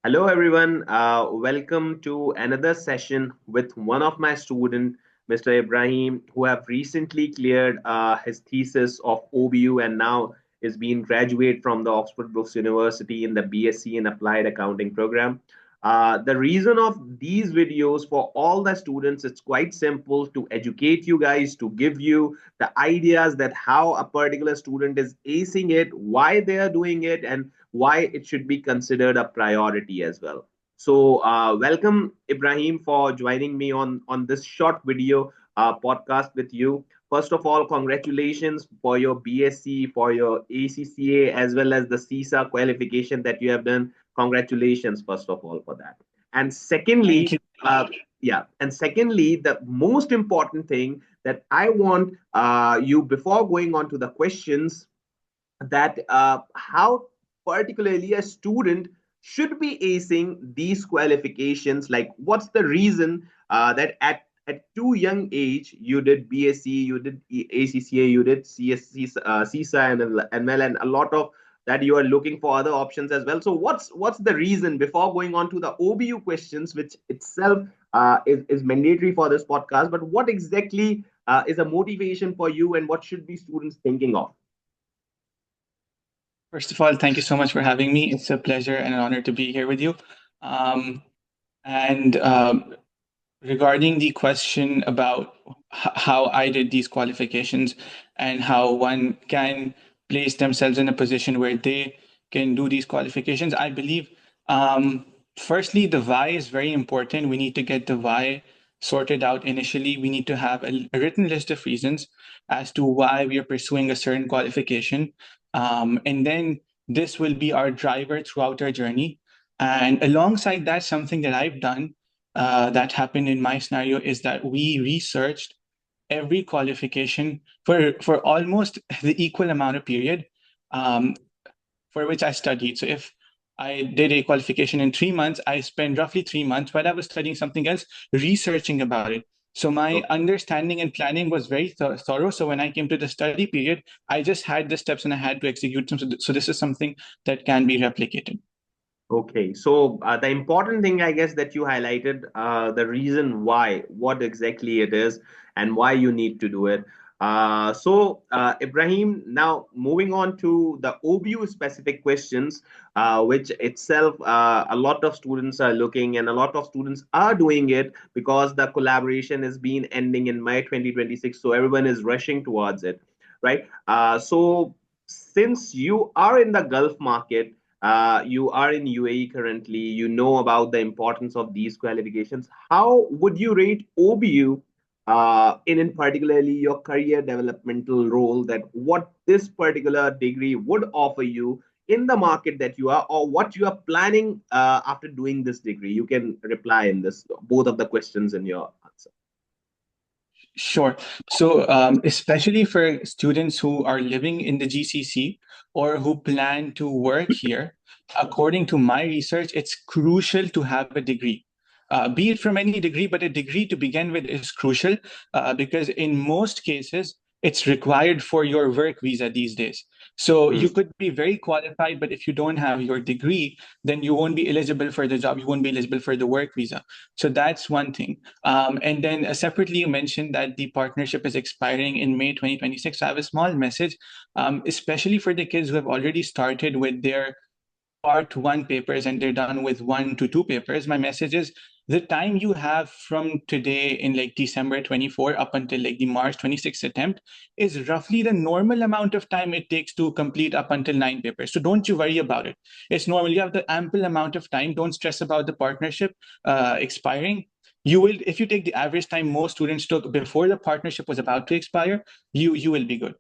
Hello, everyone. Welcome to another session with one of my students, Mr. Ibrahim, who have recently cleared his thesis of OBU and now is being graduate from the Oxford Brookes University in the BSc in Applied Accounting program. The reason of these videos for all the students, it's quite simple to educate you guys, to give you the ideas that how a particular student is acing it, why they are doing it, and why it should be considered a priority as well. So, welcome Ibrahim for joining me on this short video podcast with you. First of all, congratulations for your BSc, for your ACCA, as well as the CISA qualification that you have done. Congratulations, first of all, for that. And Thank secondly, you. the most important thing that I want you before going on to the questions that how particularly a student should be acing these qualifications, like what's the reason that at too young age you did BSc, you did ACCA, you did CSC, CISA and ML, and a lot of that you are looking for other options as well. So what's the reason before going on to the OBU questions, which itself is mandatory for this podcast, but what exactly is a motivation for you and what should be students thinking of? First of all, thank you so much for having me. It's a pleasure and an honor to be here with you. Um, and Regarding the question about how I did these qualifications and how one can place themselves in a position where they can do these qualifications, I believe, firstly, the why is very important. We need to get the why sorted out initially. We need to have a written list of reasons as to why we are pursuing a certain qualification. And then this will be our driver throughout our journey. And alongside that, something that I've done that happened in my scenario is that we researched every qualification for almost the equal amount of period um, for which I studied. So if I did a qualification in 3 months, I spent roughly 3 months while I was studying something else, researching about it. So my understanding and planning was very thorough. So when I came to the study period, I just had the steps and I had to execute them. So this is something that can be replicated. Okay, so the important thing, I guess, that you highlighted, the reason why, what exactly it is, and why you need to do it. Ibrahim, now moving on to the OBU specific questions, which itself a lot of students are looking and a lot of students are doing it because the collaboration is being ending in May 2026. So everyone is rushing towards it, right? So since you are in the Gulf market, you are in UAE currently, you know about the importance of these qualifications. How would you rate OBU in particularly your career developmental role, that what this particular degree would offer you in the market that you are, or what you are planning after doing this degree? You can reply in this both of the questions in your answer. Sure. So, especially for students who are living in the GCC or who plan to work here, according to my research, it's crucial to have a degree. Be it from any degree, but a degree to begin with is crucial because in most cases, it's required for your work visa these days. So Hmm. you could be very qualified, but if you don't have your degree, then you won't be eligible for the job. You won't be eligible for the work visa. So that's one thing. And then separately, you mentioned that the partnership is expiring in May 2026. So I have a small message, especially for the kids who have already started with their part one papers and they're done with 1 to 2 papers. My message is the time you have from today in like December 24 up until like the March 26th attempt is roughly the normal amount of time it takes to complete up until 9 papers. So don't you worry about it. It's normal. You have the ample amount of time. Don't stress about the partnership expiring. You will, if you take the average time most students took before the partnership was about to expire, you will be good.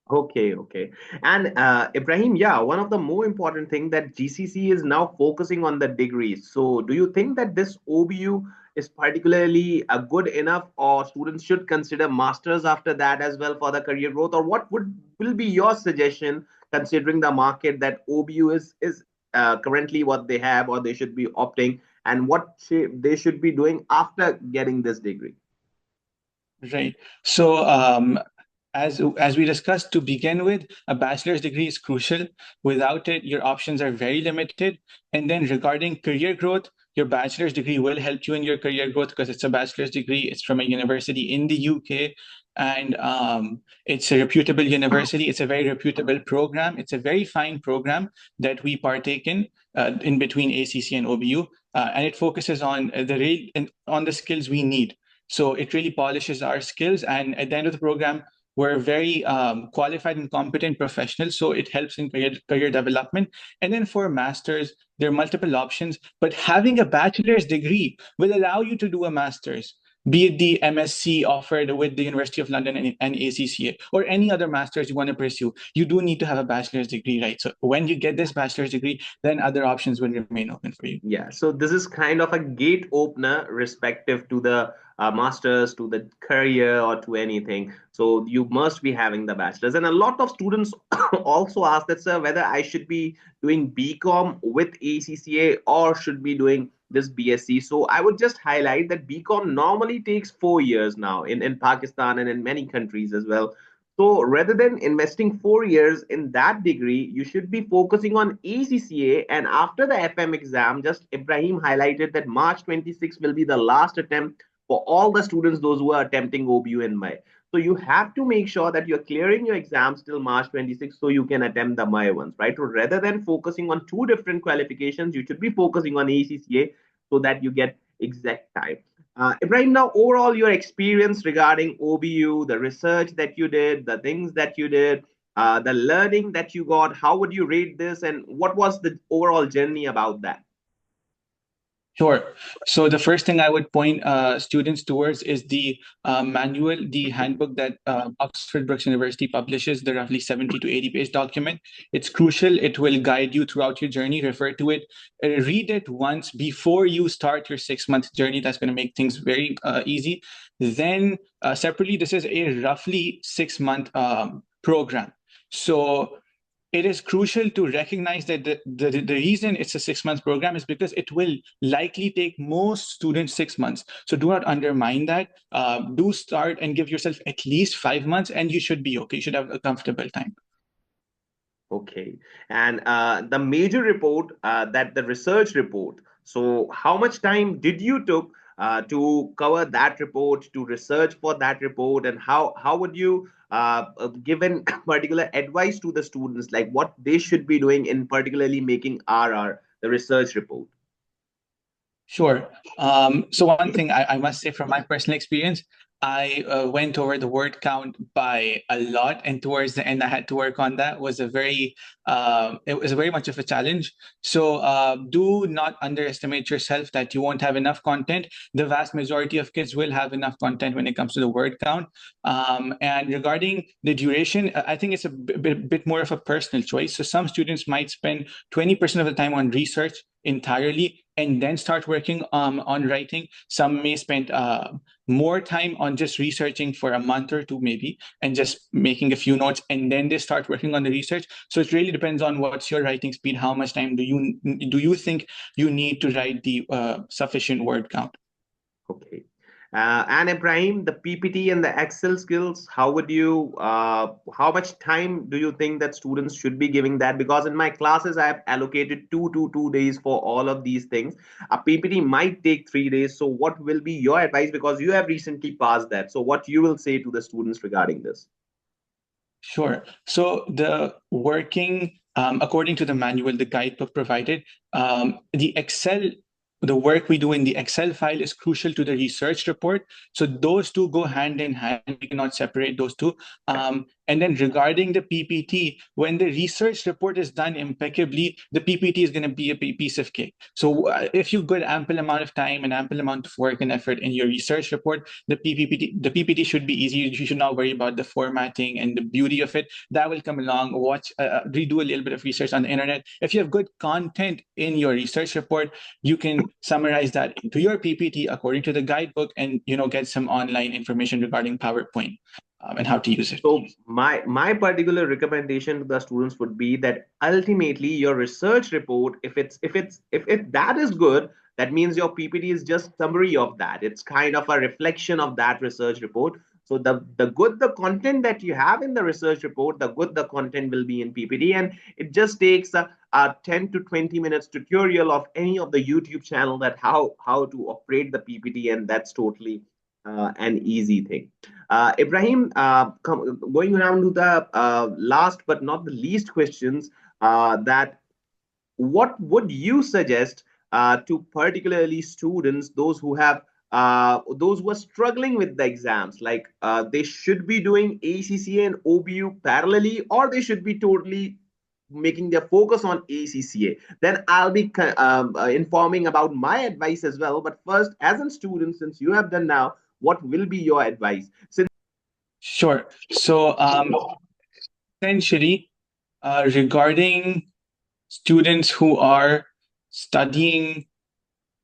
Okay, okay. And Ibrahim, yeah, one of the more important thing that GCC is now focusing on the degrees. So, do you think that this OBU is particularly good enough, or students should consider masters after that as well for the career growth, or what would will be your suggestion considering the market that OBU is currently what they have, or they should be opting, and what they should be doing after getting this degree? Right. So as we discussed, to begin with, a bachelor's degree is crucial. Without it, your options are very limited. And then regarding career growth, your bachelor's degree will help you in your career growth because it's a bachelor's degree. It's from a university in the UK, and it's a reputable university. It's a very reputable program. It's a very fine program that we partake in between ACC and OBU, and it focuses on on the skills we need. So it really polishes our skills, and at the end of the program, we're very qualified and competent professionals. So it helps in career development. And then for masters, there are multiple options, but having a bachelor's degree will allow you to do a master's, be it the MSc offered with the University of London and ACCA, or any other master's you want to pursue. You do need to have a bachelor's degree, right? So when you get this bachelor's degree, then other options will remain open for you. Yeah, so this is kind of a gate opener respective to the masters, to the career, or to anything. So you must be having the bachelor's. And a lot of students also ask that, sir, whether I should be doing BCom with ACCA or should be doing this BSc. So I would just highlight that BCom normally takes 4 years now in Pakistan and in many countries as well. So rather than investing 4 years in that degree, you should be focusing on ACCA. And after the FM exam, just Ibrahim highlighted that March 26 will be the last attempt for all the students, those who are attempting OBU in May. So you have to make sure that you're clearing your exams till March 26 so you can attempt the May ones, right? So rather than focusing on two different qualifications, you should be focusing on ACCA so that you get exact time. Ibrahim, now overall your experience regarding OBU, the research that you did, the things that you did, the learning that you got, how would you rate this, and what was the overall journey about that? Sure. So the first thing I would point students towards is the manual, the handbook that Oxford Brookes University publishes, the roughly 70 to 80-page document. It's crucial. It will guide you throughout your journey. Refer to it. Read it once before you start your 6-month journey. That's going to make things very easy. Then separately, this is a roughly 6-month program. So it is crucial to recognize that the reason it's a 6 month program is because it will likely take most students 6 months. So do not undermine that. Do start and give yourself at least 5 months, and you should be okay. You should have a comfortable time. Okay. And the major report, that the research report. So how much time did you took to cover that report, to research for that report, and how would you give an particular advice to the students, like what they should be doing in particularly making RR, the research report? Sure. So one thing I must say from my personal experience, I went over the word count by a lot, and towards the end, I had to work on that. It was very much of a challenge. So do not underestimate yourself that you won't have enough content. The vast majority of kids will have enough content when it comes to the word count. And regarding the duration, I think it's a bit more of a personal choice. So some students might spend 20% of the time on research entirely and then start working on writing. Some may spend more time on just researching for a month or two maybe, and just making a few notes, and then they start working on the research. So it really depends on what's your writing speed, how much time do you think you need to write the sufficient word count. Okay. And Ibrahim, the PPT and the Excel skills, how much time do you think that students should be giving that? Because in my classes, I have allocated 2 days for all of these things. A PPT might take 3 days. So what will be your advice? Because you have recently passed that. So what you will say to the students regarding this? Sure. So the working, according to the manual, the guidebook provided, the work we do in the Excel file is crucial to the research report. So those two go hand in hand. We cannot separate those two. And then regarding the PPT, when the research report is done impeccably, the PPT is going to be a piece of cake. So if you got ample amount of time and ample amount of work and effort in your research report, the PPT should be easy. You should not worry about the formatting and the beauty of it. That will come along. Redo a little bit of research on the internet. If you have good content in your research report, you can summarize that into your PPT according to the guidebook, and get some online information regarding PowerPoint and how to use it. So my particular recommendation to the students would be that ultimately your research report, if that is good, that means your PPT is just summary of that. It's kind of a reflection of that research report. So the content that you have in the research report, the content will be in PPT, and it just takes a 10 to 20 minutes tutorial of any of the YouTube channel that how to operate the PPT, and that's totally an easy thing. Ibrahim, going around to the last but not the least questions, that what would you suggest to particularly students, those who are struggling with the exams, like they should be doing ACCA and OBU parallelly, or they should be totally making their focus on ACCA? Then I'll be informing about my advice as well. But first, as a student, since you have done now, what will be your advice? Sure. So essentially, regarding students who are studying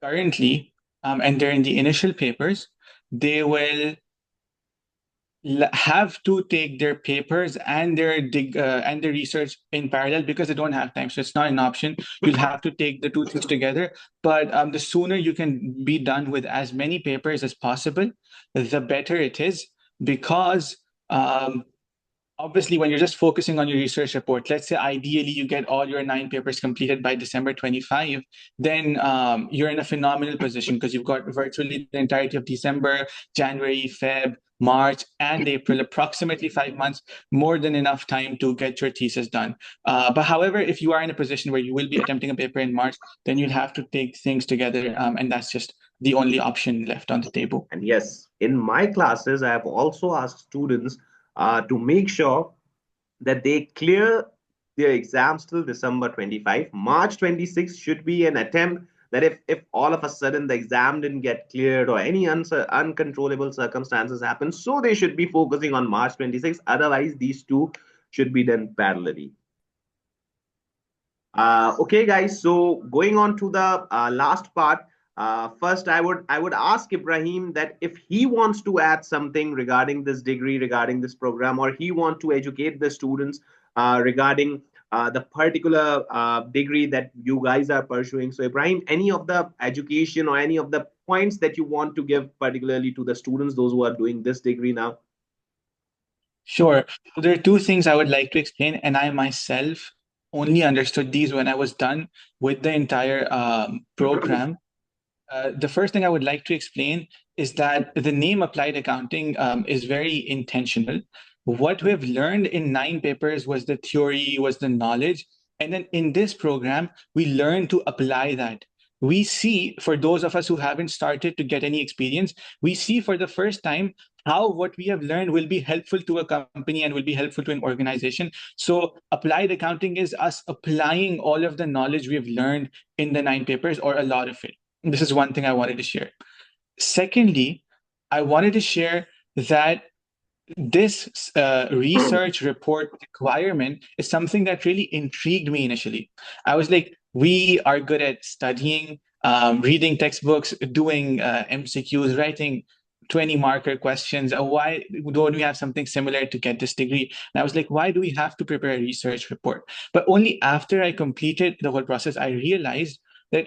currently, and they're in the initial papers, they will have to take their papers and their research in parallel because they don't have time. So it's not an option. You'll have to take the two things together. But the sooner you can be done with as many papers as possible, the better it is, because obviously when you're just focusing on your research report, let's say ideally you get all your 9 papers completed by December 25, then you're in a phenomenal position because you've got virtually the entirety of December, January, Feb, March, and April, approximately 5 months, more than enough time to get your thesis done. But however, if you are in a position where you will be attempting a paper in March, then you'll have to take things together, and that's just the only option left on the table. And yes, in my classes, I have also asked students to make sure that they clear their exams till December 25. March 26 should be an attempt that if all of a sudden the exam didn't get cleared or any uncontrollable circumstances happen, so they should be focusing on March 26. Otherwise, these two should be done parallelly. Okay, guys. So going on to the last part. First, I would ask Ibrahim that if he wants to add something regarding this degree, regarding this program, or he want to educate the students regarding the particular degree that you guys are pursuing. So, Ibrahim, any of the education or any of the points that you want to give particularly to the students, those who are doing this degree now? Sure. So there are two things I would like to explain, and I myself only understood these when I was done with the entire program. The first thing I would like to explain is that the name applied accounting is very intentional. What we've learned in 9 papers was the theory, was the knowledge. And then in this program, we learn to apply that. We see, for those of us who haven't started to get any experience, we see for the first time how what we have learned will be helpful to a company and will be helpful to an organization. So applied accounting is us applying all of the knowledge we've learned in the 9 papers, or a lot of it. This is one thing I wanted to share. Secondly, I wanted to share that this research report requirement is something that really intrigued me initially. I was like, we are good at studying, reading textbooks, doing MCQs, writing 20 marker questions. Why don't we have something similar to get this degree? And I was like, why do we have to prepare a research report? But only after I completed the whole process, I realized that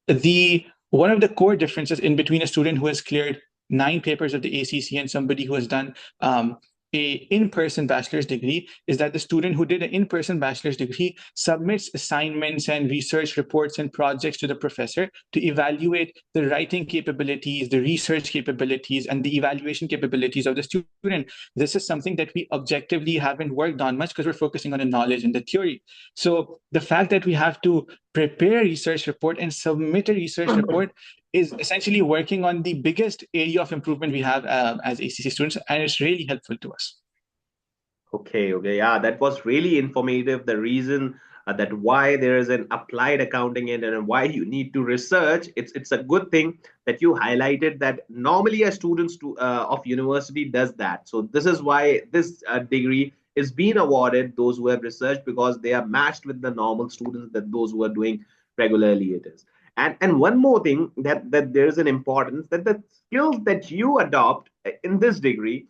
the one of the core differences in between a student who has cleared 9 papers of the ACC and somebody who has done a in-person bachelor's degree is that the student who did an in-person bachelor's degree submits assignments and research reports and projects to the professor to evaluate the writing capabilities, the research capabilities, and the evaluation capabilities of the student. This is something that we objectively haven't worked on much because we're focusing on the knowledge and the theory. So the fact that we have to prepare a research report and submit a research report is essentially working on the biggest area of improvement we have as ACC students, and it's really helpful to us. Okay, yeah, that was really informative. The reason that why there is an applied accounting in it and why you need to research. It's a good thing that you highlighted that normally a student of university does that. So this is why this degree is being awarded those who have researched, because they are matched with the normal students that those who are doing regularly it is. And one more thing that there is an importance that the skills that you adopt in this degree,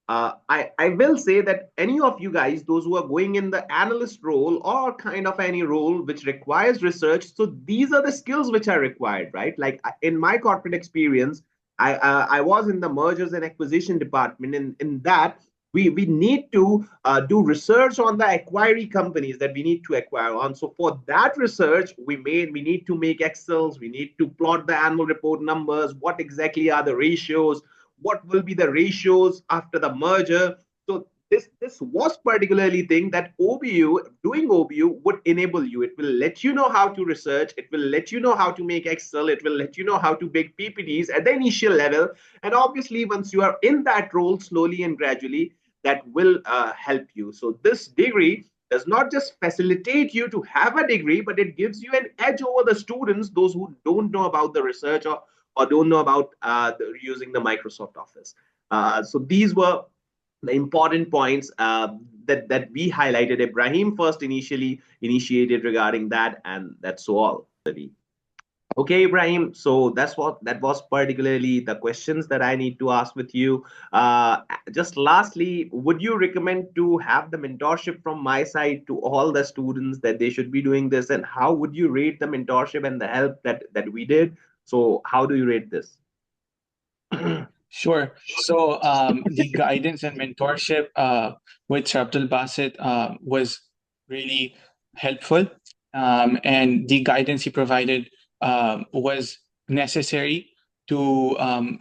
I will say that any of you guys, those who are going in the analyst role or kind of any role which requires research, so these are the skills which are required, right? Like in my corporate experience, I was in the mergers and acquisition department. In that, we need to do research on the acquiring companies that we need to acquire on. So for that research, we need to make Excels, we need to plot the annual report numbers, what exactly are the ratios, what will be the ratios after the merger. So this was particularly thing that OBU, doing OBU would enable you. It will let you know how to research, it will let you know how to make Excel, it will let you know how to make PPTs at the initial level. And obviously, once you are in that role, slowly and gradually, that will help you. So this degree does not just facilitate you to have a degree, but it gives you an edge over the students, those who don't know about the research, or don't know about using the Microsoft Office. So these were the important points that we highlighted. Ibrahim first initially initiated regarding that, and that's all. Okay, Ibrahim. So that was particularly the questions that I need to ask with you. Just lastly, would you recommend to have the mentorship from my side to all the students that they should be doing this, and how would you rate the mentorship and the help that we did? So how do you rate this? Sure. So the guidance and mentorship with Sir Abdul Basit was really helpful, and the guidance he provided was necessary to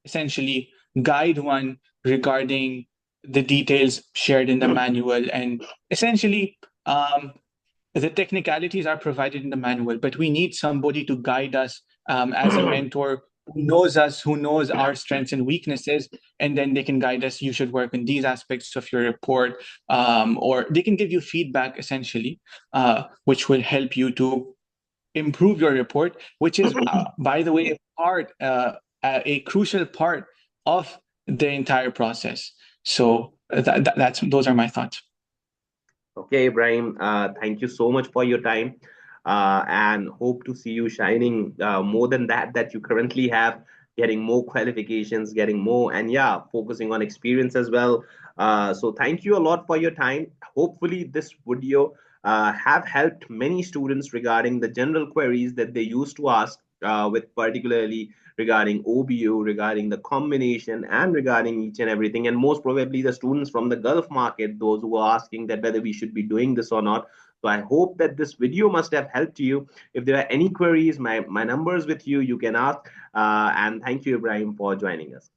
essentially guide one regarding the details shared in the manual, and essentially the technicalities are provided in the manual, but we need somebody to guide us as a mentor who knows us, who knows our strengths and weaknesses, and then they can guide us. You should work in these aspects of your report, or they can give you feedback essentially, which will help you to improve your report, which is, by the way, a crucial part of the entire process. So that's those are my thoughts. Okay, Ibrahim, thank you so much for your time, and hope to see you shining more than that you currently have, getting more qualifications, getting more, and yeah, focusing on experience as well. So thank you a lot for your time. Hopefully, this video have helped many students regarding the general queries that they used to ask, with particularly regarding OBU, regarding the combination, and regarding each and everything. And most probably the students from the Gulf market, those who are asking that whether we should be doing this or not. So I hope that this video must have helped you. If there are any queries, my number is with you. You can ask. And thank you, Ibrahim, for joining us.